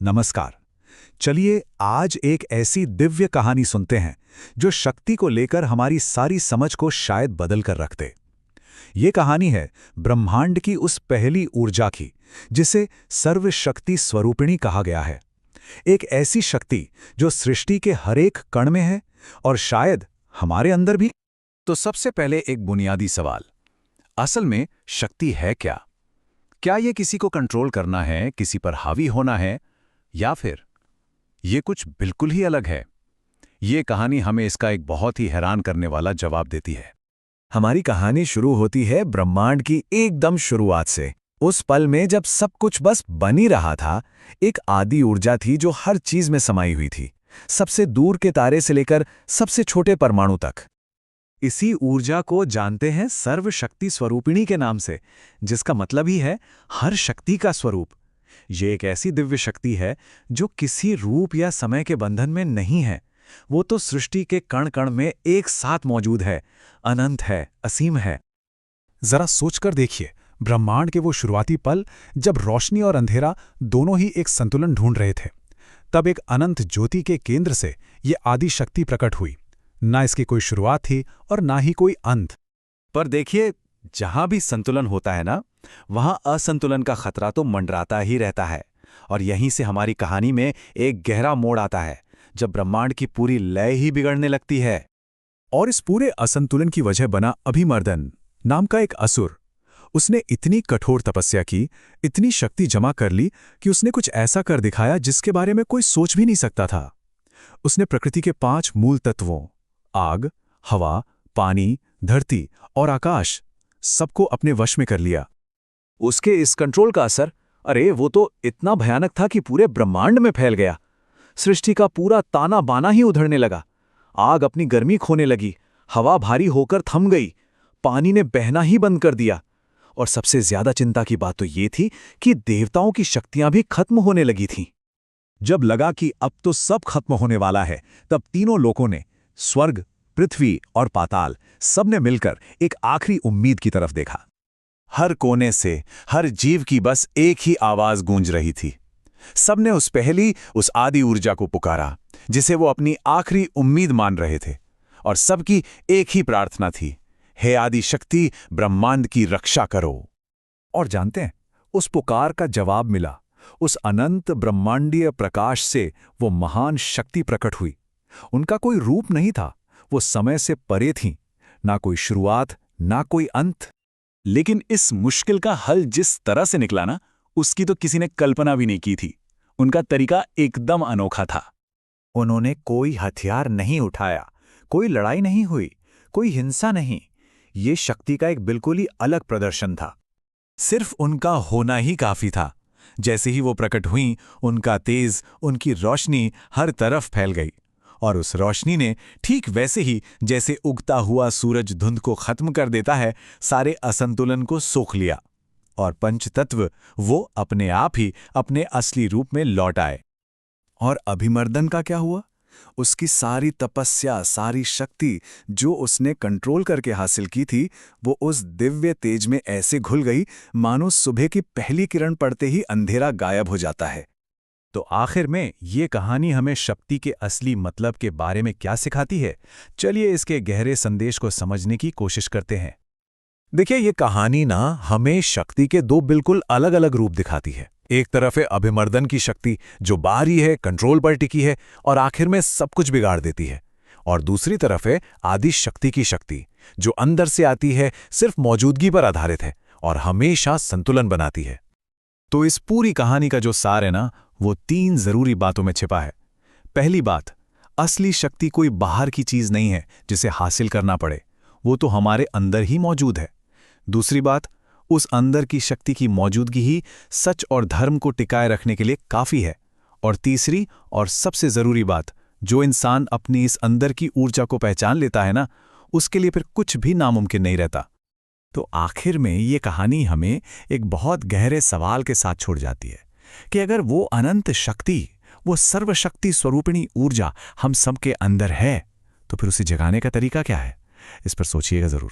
नमस्कार। चलिए आज एक ऐसी दिव्य कहानी सुनते हैं जो शक्ति को लेकर हमारी सारी समझ को शायद बदल कर रख दे। ये कहानी है ब्रह्मांड की उस पहली ऊर्जा की जिसे सर्वशक्ति स्वरूपिणी कहा गया है। एक ऐसी शक्ति जो सृष्टि के हर एक कण में है और शायद हमारे अंदर भी। तो सबसे पहले एक बुनियादी सवाल, असल में शक्ति है क्या? क्या ये किसी को कंट्रोल करना है, किसी पर हावी होना है, या फिर ये कुछ बिल्कुल ही अलग है? ये कहानी हमें इसका एक बहुत ही हैरान करने वाला जवाब देती है। हमारी कहानी शुरू होती है ब्रह्मांड की एकदम शुरुआत से। उस पल में जब सब कुछ बस बन ही रहा था, एक आदि ऊर्जा थी जो हर चीज में समाई हुई थी, सबसे दूर के तारे से लेकर सबसे छोटे परमाणु तक। इसी ऊर्जा को जानते हैं सर्वशक्ति स्वरूपिणी के नाम से, जिसका मतलब ही है हर शक्ति का स्वरूप। ये एक ऐसी दिव्य शक्ति है जो किसी रूप या समय के बंधन में नहीं है। वो तो सृष्टि के कण कण में एक साथ मौजूद है, अनंत है, असीम है। जरा सोचकर देखिए, ब्रह्मांड के वो शुरुआती पल जब रोशनी और अंधेरा दोनों ही एक संतुलन ढूंढ रहे थे, तब एक अनंत ज्योति के केंद्र से ये आदि शक्ति प्रकट हुई। ना इसकी कोई शुरुआत थी और ना ही कोई अंत। पर देखिए, जहां भी संतुलन होता है ना, वहां असंतुलन का खतरा तो मंडराता ही रहता है। और यहीं से हमारी कहानी में एक गहरा मोड़ आता है, जब ब्रह्मांड की पूरी लय ही बिगड़ने लगती है। और इस पूरे असंतुलन की वजह बना अभिमर्दन नाम का एक असुर। उसने इतनी कठोर तपस्या की, इतनी शक्ति जमा कर ली कि उसने कुछ ऐसा कर दिखाया जिसके बारे में कोई सोच भी नहीं सकता था। उसने प्रकृति के 5 मूल तत्वों आग, हवा, पानी, धरती और आकाश सबको अपने वश में कर लिया। उसके इस कंट्रोल का असर, अरे वो तो इतना भयानक था कि पूरे ब्रह्मांड में फैल गया। सृष्टि का पूरा ताना बाना ही उधड़ने लगा। आग अपनी गर्मी खोने लगी, हवा भारी होकर थम गई, पानी ने बहना ही बंद कर दिया। और सबसे ज्यादा चिंता की बात तो ये थी कि देवताओं की शक्तियां भी खत्म होने लगी थीं। जब लगा कि अब तो सब खत्म होने वाला है, तब तीनों लोकों ने, स्वर्ग, पृथ्वी और पाताल, सबने मिलकर एक आखिरी उम्मीद की तरफ देखा। हर कोने से हर जीव की बस एक ही आवाज गूंज रही थी। सबने उस आदि ऊर्जा को पुकारा जिसे वो अपनी आखिरी उम्मीद मान रहे थे। और सबकी एक ही प्रार्थना थी, हे आदि शक्ति, ब्रह्मांड की रक्षा करो। और जानते हैं, उस पुकार का जवाब मिला। उस अनंत ब्रह्मांडीय प्रकाश से वो महान शक्ति प्रकट हुई। उनका कोई रूप नहीं था, वो समय से परे थीं, ना कोई शुरुआत ना कोई अंत। लेकिन इस मुश्किल का हल जिस तरह से निकला ना, उसकी तो किसी ने कल्पना भी नहीं की थी। उनका तरीका एकदम अनोखा था। उन्होंने कोई हथियार नहीं उठाया, कोई लड़ाई नहीं हुई, कोई हिंसा नहीं। ये शक्ति का एक बिल्कुल ही अलग प्रदर्शन था। सिर्फ उनका होना ही काफी था। जैसे ही वो प्रकट हुई, उनका तेज, उनकी रोशनी हर तरफ फैल गई। और उस रोशनी ने ठीक वैसे ही जैसे उगता हुआ सूरज धुंध को खत्म कर देता है, सारे असंतुलन को सोख लिया। और पंचतत्व वो अपने आप ही अपने असली रूप में लौट आए। और अभिमर्दन का क्या हुआ? उसकी सारी तपस्या, सारी शक्ति जो उसने कंट्रोल करके हासिल की थी, वो उस दिव्य तेज में ऐसे घुल गई मानो सुबह की पहली किरण पड़ते ही अंधेरा गायब हो जाता है। तो आखिर में ये कहानी हमें शक्ति के असली मतलब के बारे में क्या सिखाती है? चलिए इसके गहरे संदेश को समझने की कोशिश करते हैं। देखिए, ये कहानी ना हमें शक्ति के 2 बिल्कुल अलग अलग रूप दिखाती है। एक तरफ है अभिमर्दन की शक्ति जो बाहरी है, कंट्रोल पर टिकी है और आखिर में सब कुछ बिगाड़ देती है। और दूसरी तरफ है आदि शक्ति की शक्ति जो अंदर से आती है, सिर्फ मौजूदगी पर आधारित है और हमेशा संतुलन बनाती है। तो इस पूरी कहानी का जो सार है ना, वो 3 जरूरी बातों में छिपा है। पहली बात, असली शक्ति कोई बाहर की चीज नहीं है जिसे हासिल करना पड़े, वो तो हमारे अंदर ही मौजूद है। दूसरी बात, उस अंदर की शक्ति की मौजूदगी ही सच और धर्म को टिकाए रखने के लिए काफी है। और तीसरी और सबसे जरूरी बात, जो इंसान अपनी इस अंदर की ऊर्जा को पहचान लेता है ना, उसके लिए फिर कुछ भी नामुमकिन नहीं रहता। तो आखिर में ये कहानी हमें एक बहुत गहरे सवाल के साथ छोड़ जाती है कि अगर वो अनंत शक्ति, वो सर्वशक्ति स्वरूपिणी ऊर्जा हम सबके अंदर है, तो फिर उसे जगाने का तरीका क्या है? इस पर सोचिएगा जरूर।